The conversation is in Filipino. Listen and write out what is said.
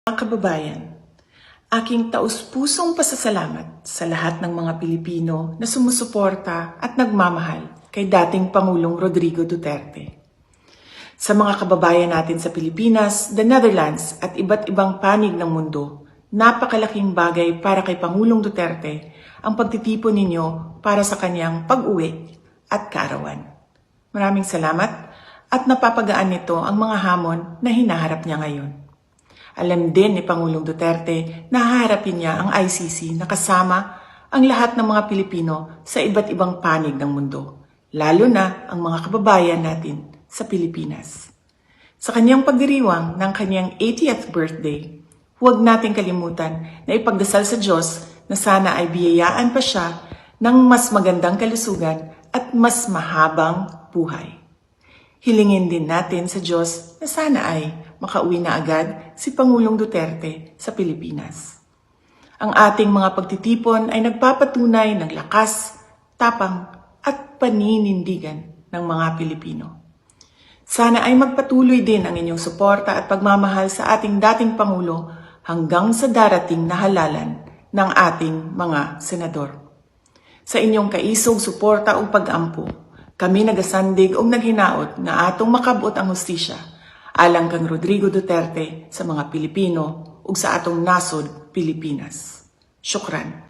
Mga kababayan, aking taus-pusong pasasalamat sa lahat ng mga Pilipino na sumusuporta at nagmamahal kay dating Pangulong Rodrigo Duterte. Sa mga kababayan natin sa Pilipinas, the Netherlands at iba't ibang panig ng mundo, napakalaking bagay para kay Pangulong Duterte ang pagtitipon ninyo para sa kanyang pag-uwi at kaarawan. Maraming salamat at napapagaan nito ang mga hamon na hinaharap niya ngayon. Alam din ni Pangulong Duterte na haharapin niya ang ICC na kasama ang lahat ng mga Pilipino sa iba't ibang panig ng mundo, lalo na ang mga kababayan natin sa Pilipinas. Sa kanyang pagdiriwang ng kanyang 80th birthday, huwag nating kalimutan na ipagdasal sa Diyos na sana ay biyayaan pa siya ng mas magandang kalusugan at mas mahabang buhay. Hilingin din natin sa Diyos na sana ay makauwi na agad si Pangulong Duterte sa Pilipinas. Ang ating mga pagtitipon ay nagpapatunay ng lakas, tapang at paninindigan ng mga Pilipino. Sana ay magpatuloy din ang inyong suporta at pagmamahal sa ating dating Pangulo hanggang sa darating na halalan ng ating mga senador. Sa inyong kaisog suporta o pag-ampo, kami nagasandig o naghinaot nga atong makabot ang hustisya alang kang Rodrigo Duterte sa mga Pilipino ug sa atong nasod Pilipinas. Syukran.